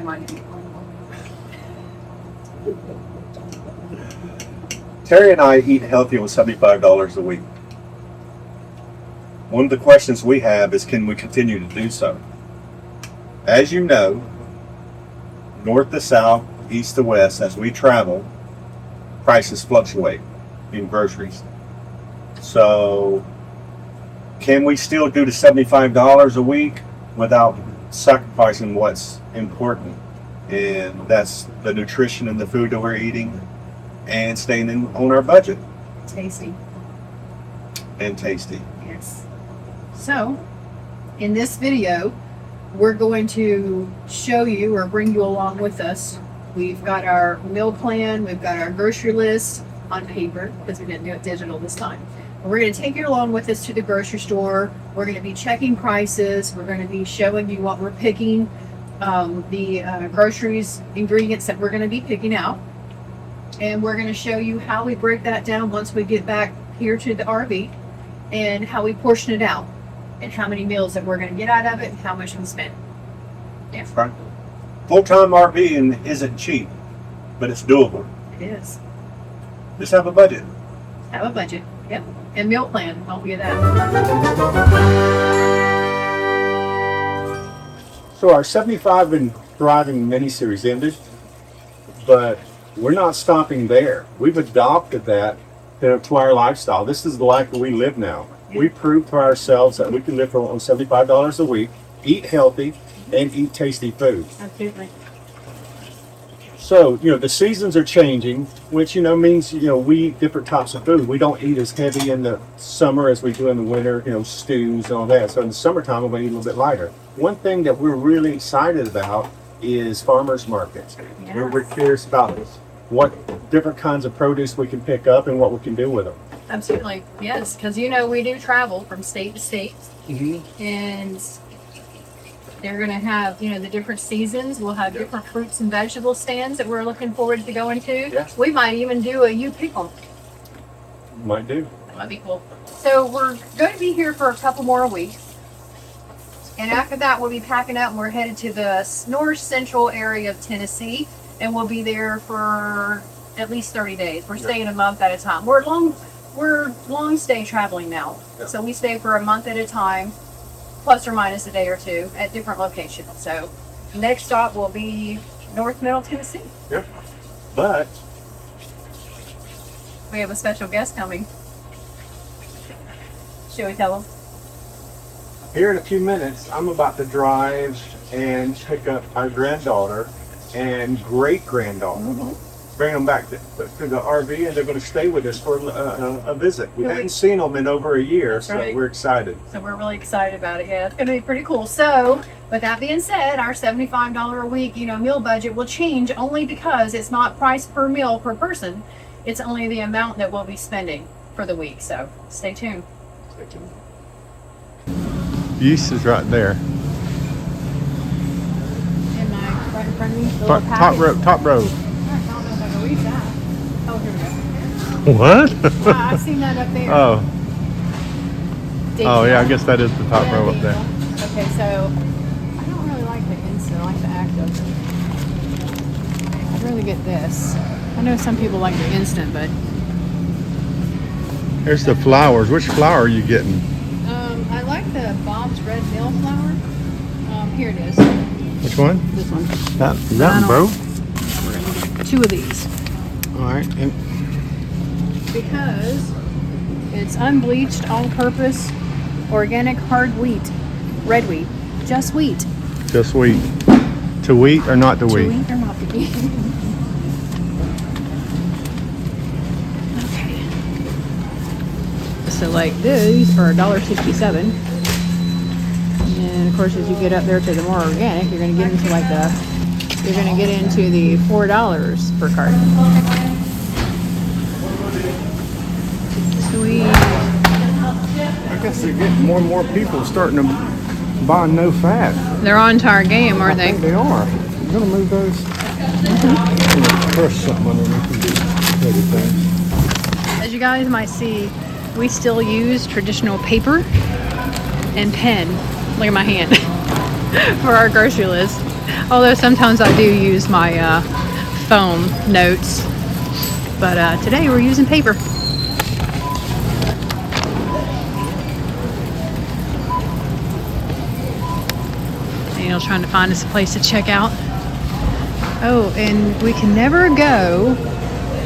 money. Terry and I eat healthy with $75 a week. One of the questions we have is, can we continue to do so? As you know, north to south, east to west, as we travel, prices fluctuate in groceries. So, can we still do the $75 a week without sacrificing what's important? And that's the nutrition and the food that we're eating and staying on our budget. Tasty. And tasty. Yes. So, in this video, we're going to show you or bring you along with us. We've got our meal plan, we've got our grocery list on paper because we didn't do it digital this time. We're going to take you along with us to the grocery store. We're going to be checking prices. We're going to be showing you what we're picking, the groceries, ingredients that we're going to be picking out. And we're going to show you how we break that down once we get back here to the RV and how we portion it out and how many meals that we're going to get out of it and how much we spend. Yeah. Right. Full-time RVing isn't cheap, but it's doable. It is. Just have a budget. Have a budget. Yep. And meal plan. Don't forget that. So our 75 and Thriving mini-series ended, but we're not stopping there. We've adopted that to our lifestyle. This is the life that we live now. Yeah. We proved to ourselves that we can live on $75 a week, eat healthy, and eat tasty food. Absolutely. So, the seasons are changing, which, means, we eat different types of food. We don't eat as heavy in the summer as we do in the winter, stews and all that. So in the summertime, we're going to eat a little bit lighter. One thing that we're really excited about is farmers markets. Yes. We're curious about what different kinds of produce we can pick up and what we can do with them. Absolutely. Yes. Because, we do travel from state to state. Mm-hmm. And they're going to have, the different seasons. We'll have different fruits and vegetable stands that we're looking forward to going to. Yeah. We might even do a you pick 'em. Might do. That might be cool. So we're going to be here for a couple more weeks. And after that, we'll be packing up and we're headed to the north central area of Tennessee. And we'll be there for at least 30 days. We're staying a month at a time. We're long stay traveling now. Yeah. So we stay for a month at a time, plus or minus a day or two at different locations. So next stop will be North Middle Tennessee. Yep. But We have a special guest coming. Should we tell them? here in a few minutes, I'm about to drive and pick up our granddaughter and great-granddaughter. Mm-hmm. Bring them back to the RV, and they're going to stay with us for a visit. We Really? hadn't seen them in over a year, That's so right. we're excited. So we're really excited about it. Yeah, it's going to be pretty cool. So with that being said, our $75 a week, meal budget will change only because it's not priced per meal per person. It's only the amount that we'll be spending for the week. So stay tuned. Yeast is right there. In my right in front of me, the Top row. I don't know if I can read that. Oh, here we go. What? I've seen that up there. Oh. Did Oh, you? yeah, I guess that is the top Yeah, row up there. Okay, so I don't really like the instant. I like the active. I'd rather get this. I know some people like the instant, but Here's the flowers. Which flower are you getting? I like the Bob's Red Mill flour. Here it is. Which one? This one. That I bro? We're gonna get 2 of these All right. And because it's unbleached, all-purpose, organic hard wheat, red wheat, just wheat. just wheat. To wheat or not to To wheat? wheat or not to wheat. So like these are $1.67, and of course as you get up there to the more organic, you're going to get into the $4 per carton. Sweet. I guess they're getting more and more people starting to buy no fat. They're on to our game, aren't I they? think they are. I'm gonna move those. Crush something underneath and do other things. As you guys might see, we still use traditional paper and pen, look at my hand, for our grocery list. Although sometimes I do use my phone notes, but today we're using paper. Daniel's trying to find us a place to check out. Oh, and we can never go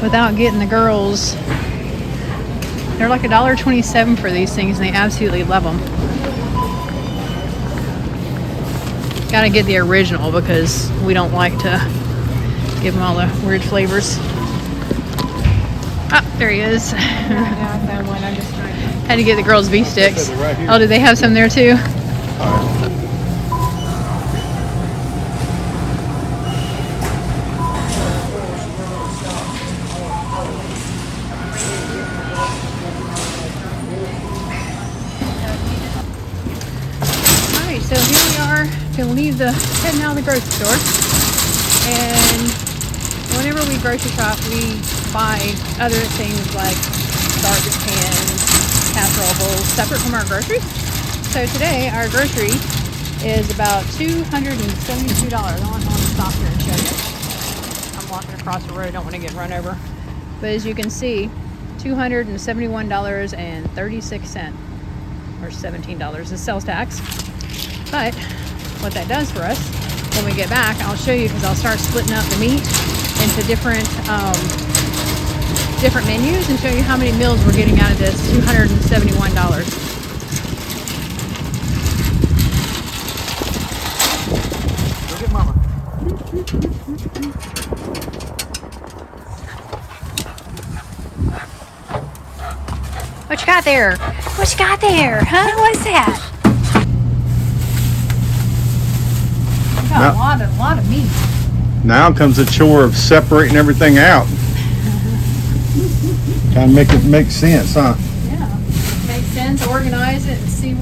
without getting the girls. They're like $1.27 for these things, and they absolutely love them. Gotta get the original because we don't like to give them all the weird flavors. Ah, there he is. Yeah, I found one. I'm just trying to. Had to get the girls beef sticks. Right here. Oh, do they have some there too? Alright, so here we are. Gonna leave heading out of the grocery store. And whenever we grocery shop, we buy other things like garbage cans, casserole bowls, separate from our groceries. So today, our grocery is about $272. I want to stop here and show you. I'm walking across the road, I don't want to get run over. But as you can see, $271.36, or $17 is sales tax. But what that does for us, when we get back, I'll show you because I'll start splitting up the meat into different menus and show you how many meals we're getting out of this $271. Look at Mama. What you got there? What you got there? Huh? What's that? Got a lot of meat. Now comes the chore of separating everything out. Trying to make it make sense, huh? Yeah, makes sense. Organize it and see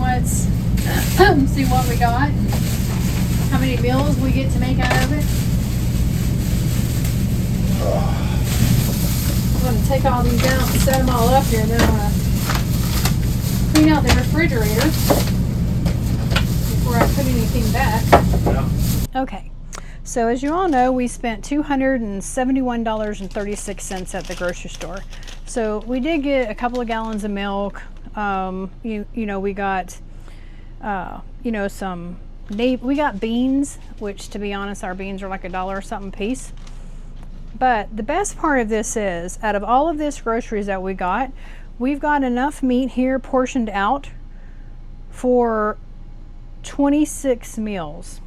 see what we got. How many meals we get to make out of it. I'm going to take all these out and set them all up here, and then I'm going to clean out the refrigerator before I put anything back. Yeah. Okay, so as you all know, we spent $271.36 at the grocery store. So we did get a couple of gallons of milk. We got, we got beans, which to be honest, our beans are like $1 or something a piece. But the best part of this is, out of all of this groceries that we got, we've got enough meat here portioned out for 26 meals.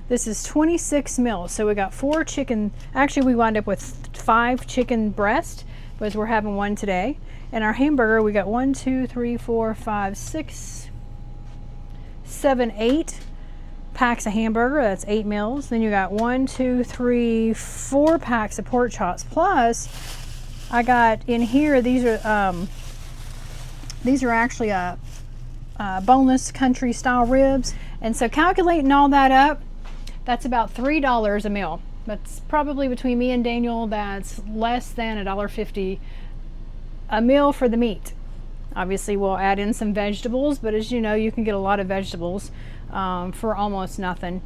This is 26 meals. So we got 4 chicken, actually we wound up with 5 chicken breasts, because we're having one today. And our hamburger, we got 1, 2, 3, 4, 5, 6, 7, 8 packs of hamburger. That's 8 meals. Then you got 1, 2, 3, 4 packs of pork chops. Plus, I got in here, these are actually boneless country style ribs. And so calculating all that up, that's about $3 a meal. That's probably, between me and Daniel, that's less than $1.50 a meal for the meat. Obviously we'll add in some vegetables, but as you know, you can get a lot of vegetables for almost nothing.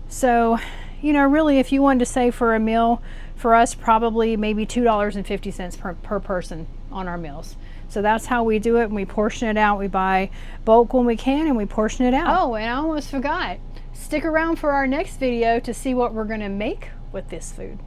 So, really, if you wanted to save for a meal, for us, probably maybe $2.50 per person on our meals. So that's how we do it, and we portion it out. We buy bulk when we can, and we portion it out. Oh, and I almost forgot. Stick around for our next video to see what we're going to make with this food.